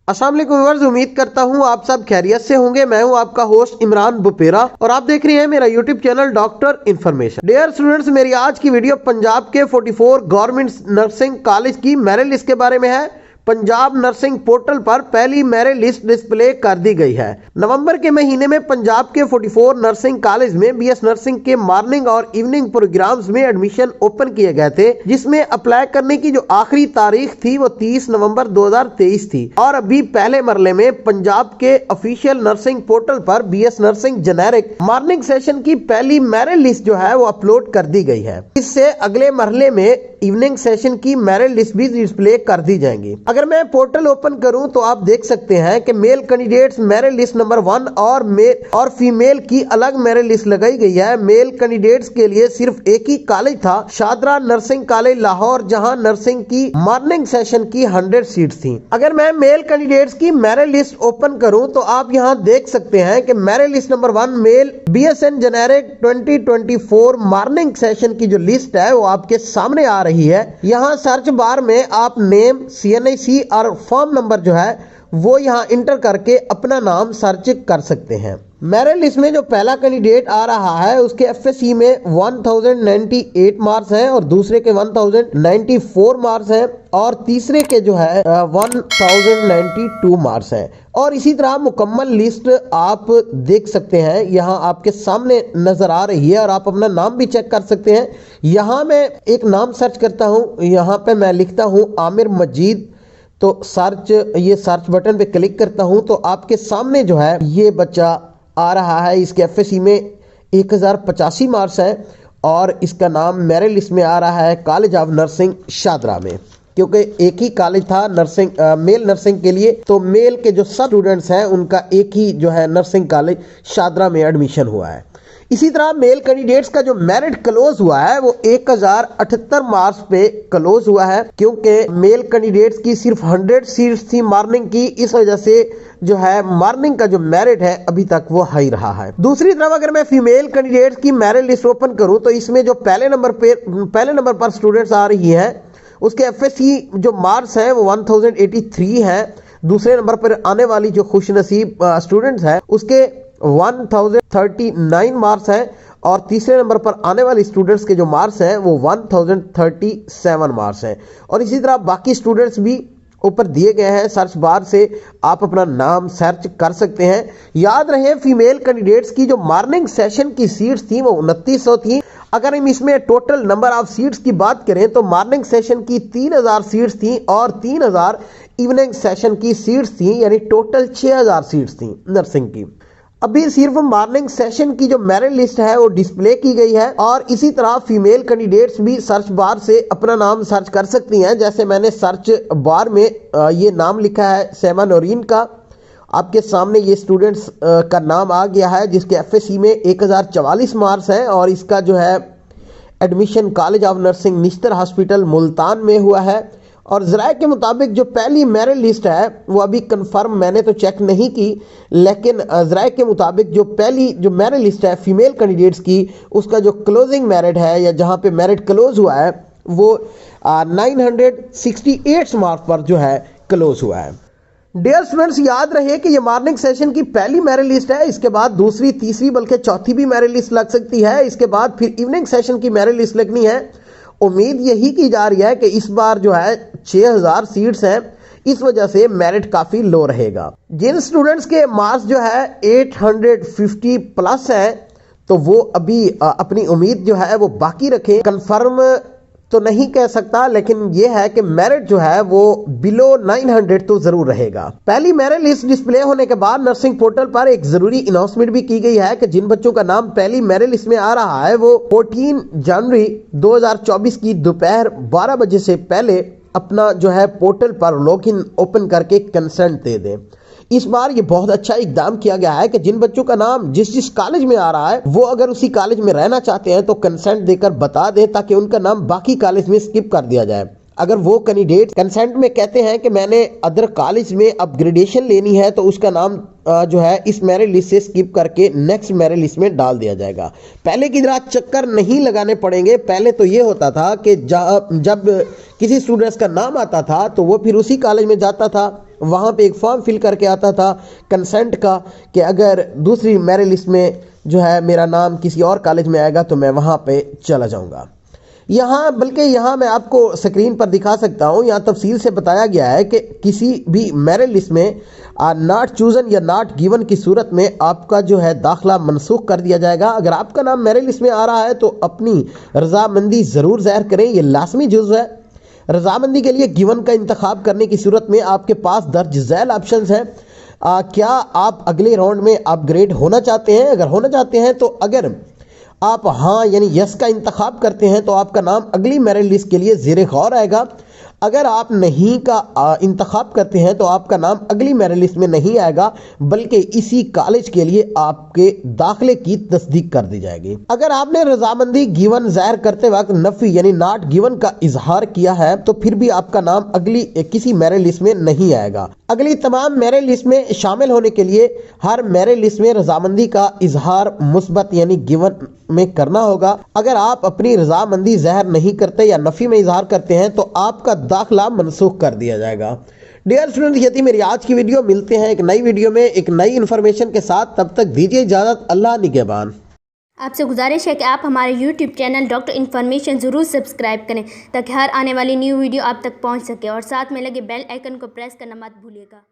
अस्सलाम वालेकुम व्यूअर्स, उम्मीद करता हूँ आप सब खैरियत से होंगे। मैं हूँ आपका होस्ट इमरान बुपेरा और आप देख रहे हैं मेरा YouTube channel doctor information. Dear students, मेरी आज की वीडियो पंजाब के 44 गवर्नमेंट नर्सिंग कॉलेज की मेरिट लिस्ट के बारे में है। पंजाब नर्सिंग पोर्टल पर पहली मेरिट लिस्ट डिस्प्ले कर दी गई है। नवंबर के महीने में पंजाब के 44 नर्सिंग कॉलेज में बीएस नर्सिंग के मॉर्निंग और इवनिंग प्रोग्राम्स में एडमिशन ओपन किए गए थे, जिसमें अप्लाई करने की जो आखिरी तारीख थी वो 30 नवंबर 2023 थी। और अभी पहले मरले में पंजाब के ऑफिशियल नर्सिंग पोर्टल पर BS nursing generic morning session की पहली मेरिट लिस्ट जो है वो अपलोड कर दी गई है। इससे अगले मरले में इवनिंग सेशन की मेरिट लिस्ट भी डिस्प्ले कर दी जाएंगी। अगर मैं पोर्टल ओपन करूं तो आप देख सकते हैं कि male candidates merit list number 1 और मेल और फीमेल की अलग मेरिट लिस्ट लगाई गई है। मेल कैंडिडेट्स के लिए सिर्फ एक ही कॉलेज था, शादरा नर्सिंग कॉलेज लाहौर, जहां नर्सिंग की मॉर्निंग सेशन की 100 सीट्स थी। अगर मैं मेल कैंडिडेट्स की मेरिट लिस्ट ओपन करूं तो आप यहां देख सकते हैं कि merit list number 1 male BSN generic 2024 morning session की जो लिस्ट है वो आपके सामने आ रही है। यहाँ सर्च बार में आप नेम, CNIC और फॉर्म नंबर जो है वो यहाँ इंटर करके अपना नाम सर्च कर सकते हैं। मेरिट लिस्ट में जो पहला कैंडिडेट आ रहा है उसके FSC में 1098 मार्क्स हैं और दूसरे के 1094 मार्क्स हैं और तीसरे के जो है 1092 मार्क्स हैं। और इसी तरह मुकम्मल लिस्ट आप देख सकते हैं, यहाँ आपके सामने नजर आ रही है और आप अपना नाम भी चेक कर सकते हैं। यहाँ मैं एक नाम सर्च करता हूँ, यहाँ पे मैं लिखता हूँ आमिर मजीद, तो ये सर्च बटन पे क्लिक करता हूँ तो आपके सामने जो है ये बच्चा आ रहा है। इसके FSC में 1085 मार्क्स है और इसका नाम मेरिट लिस्ट में आ रहा है कॉलेज ऑफ नर्सिंग शादरा में, क्योंकि एक ही कॉलेज था नर्सिंग मेल नर्सिंग के लिए, तो मेल के जो सब स्टूडेंट्स हैं उनका एक ही जो है नर्सिंग कॉलेज शादरा में एडमिशन हुआ है। इसी तरह मेल कैंडिडेट्स का जो मेरिट क्लोज हुआ है वो 1078 मार्क्स पे क्लोज हुआ है, क्योंकि मेल कैंडिडेट्स की सिर्फ 100 सीट्स थी मॉर्निंग की। इस वजह से जो है मॉर्निंग का जो मेरिट है अभी तक वो हाई रहा है। दूसरी तरफ अगर मैं फीमेल कैंडिडेट्स की मेरिट लिस्ट ओपन करूं तो इसमें जो पहले नंबर पर स्टूडेंट्स आ रही है उसके FSC जो मार्क्स है वो 1083 है। दूसरे नंबर पर आने वाली जो खुशनसीब स्टूडेंट्स है उसके 1039 मार्क्स है और तीसरे नंबर पर आने वाले स्टूडेंट्स के जो मार्क्स हैं वो 1037 मार्क्स हैं। और इसी तरह बाकी स्टूडेंट्स भी ऊपर दिए गए हैं, सर्च बार से आप अपना नाम सर्च कर सकते हैं। याद रहे फीमेल कैंडिडेट्स की जो मॉर्निंग सेशन की सीट्स थी वो 2900 थी। अगर हम इसमें टोटल नंबर ऑफ सीट्स की बात करें तो मॉर्निंग सेशन की 3000 सीट्स थी और 3000 इवनिंग सेशन की सीट्स थी, यानी टोटल 6000 सीट्स थी नर्सिंग की। अभी सिर्फ मॉर्निंग सेशन की जो मेरिट लिस्ट है वो डिस्प्ले की गई है और इसी तरह फीमेल कैंडिडेट्स भी सर्च बार से अपना नाम सर्च कर सकती हैं। जैसे मैंने सर्च बार में ये नाम लिखा है सैमा नौरीन का, आपके सामने ये स्टूडेंट्स का नाम आ गया है जिसके FSC में 1044 मार्क्स हैं और इसका जो है admission college of nursing Nishtar hospital Multan में हुआ है। और ज़राए के मुताबिक जो पहली मेरिट लिस्ट है वो अभी कंफर्म मैंने तो चेक नहीं की, लेकिन ज़राए के मुताबिक जो पहली जो मेरिट लिस्ट है फीमेल कैंडिडेट्स की उसका जो क्लोजिंग मेरिट है या जहां पे मेरिट क्लोज हुआ है वो 968 मार्क्स पर जो है क्लोज हुआ है। डियर स्टूडेंट्स, याद रहे कि ये मॉर्निंग सेशन की पहली मेरिट लिस्ट है, इसके बाद दूसरी, तीसरी बल्कि चौथी भी मेरिट लिस्ट लग सकती है। इसके बाद फिर इवनिंग सेशन की मेरिट लिस्ट लगनी है। उम्मीद यही की जा रही है कि इस बार जो है 6000 सीट्स हैं, इस वजह से मेरिट काफी लो रहेगा। जिन स्टूडेंट्स के मार्क्स जो है 850 प्लस है तो वो अभी अपनी उम्मीद जो है वो बाकी रखें। कंफर्म तो नहीं कह सकता, लेकिन ये है कि मेरिट जो है वो बिलो 900 तो जरूर रहेगा। पहली मेरिट लिस्ट डिस्प्ले होने के बाद नर्सिंग पोर्टल पर एक जरूरी अनाउंसमेंट भी की गई है कि जिन बच्चों का नाम पहली मेरिट लिस्ट में आ रहा है वो 14 जनवरी 2024 की दोपहर 12 बजे से पहले अपना जो है पोर्टल पर लॉगिन ओपन करके कंसेंट दे दें। इस बार ये बहुत अच्छा इकदाम किया गया है कि जिन बच्चों का नाम जिस कॉलेज में आ रहा है वो अगर उसी कॉलेज में रहना चाहते हैं तो कंसेंट देकर बता दें ताकि उनका नाम बाकी कॉलेज में स्किप कर दिया जाए। अगर वो कैंडिडेट कंसेंट में कहते हैं कि मैंने अदर कॉलेज में अपग्रेडेशन लेनी है तो उसका नाम जो है इस मेरिट लिस्ट से स्किप करके नेक्स्ट मेरिट लिस्ट में डाल दिया जाएगा। पहले की तरह चक्कर नहीं लगाने पड़ेंगे। पहले तो ये होता था कि जब किसी स्टूडेंट्स का नाम आता था तो वो फिर उसी कॉलेज में जाता था वहाँ पे एक फॉर्म फिल करके आता था कंसेंट का कि अगर दूसरी मेरिट लिस्ट में जो है मेरा नाम किसी और कॉलेज में आएगा तो मैं वहाँ पे चला जाऊँगा। यहाँ बल्कि यहाँ मैं आपको स्क्रीन पर दिखा सकता हूँ, यहाँ तफसील से बताया गया है कि किसी भी मेरिट लिस्ट में नॉट चूजन या नॉट गिवन की सूरत में आपका जो है दाखिला मनसूख कर दिया जाएगा। अगर आपका नाम मेरिट लिस्ट में आ रहा है तो अपनी रजामंदी ज़रूर ज़ाहिर करें, ये लाजमी जुज़ है। रजामंदी के लिए गिवन का इंतखाब करने की सूरत में आपके पास दर्ज झैल ऑप्शन हैं। क्या आप अगले राउंड में अपग्रेड होना चाहते हैं? अगर होना चाहते हैं तो अगर आप हाँ यानी यस का इंतखाब करते हैं तो आपका नाम अगली मेरिट लिस्ट के लिए ज़ेरे गौर आएगा। अगर आप नहीं का इंतखाब करते हैं तो आपका नाम अगली मेरिट लिस्ट में नहीं आएगा, बल्कि इसी कॉलेज के लिए आपके दाखिले की तस्दीक कर दी जाएगी। अगर आपने रजामंदी गिवन ज़ाहिर करते वक्त नफ़ी यानी नॉट गिवन का इजहार किया है तो फिर भी आपका नाम अगली किसी मेरिट लिस्ट में नहीं आएगा। अगली तमाम मेरिट लिस्ट में शामिल होने के लिए हर मेरिट लिस्ट में रजामंदी का इजहार मुस्बत यानी गिवन में करना होगा। अगर आप अपनी रजामंदी ज़ाहिर नहीं करते या नफ़ी में इजहार करते हैं तो आपका दाखिला मनसूख कर दिया जाएगा। डियर स्टूडेंट, ये थी मेरी आज की वीडियो। मिलते हैं एक नई वीडियो में एक नई इन्फॉर्मेशन के साथ, तब तक दीजिए इजाज़त। अल्लाह निगहबान। आपसे गुजारिश है कि आप हमारे YouTube चैनल डॉक्टर इन्फॉर्मेशन ज़रूर सब्सक्राइब करें ताकि हर आने वाली न्यू वीडियो आप तक पहुंच सके और साथ में लगे बेल आइकन को प्रेस करना मत भूलिएगा।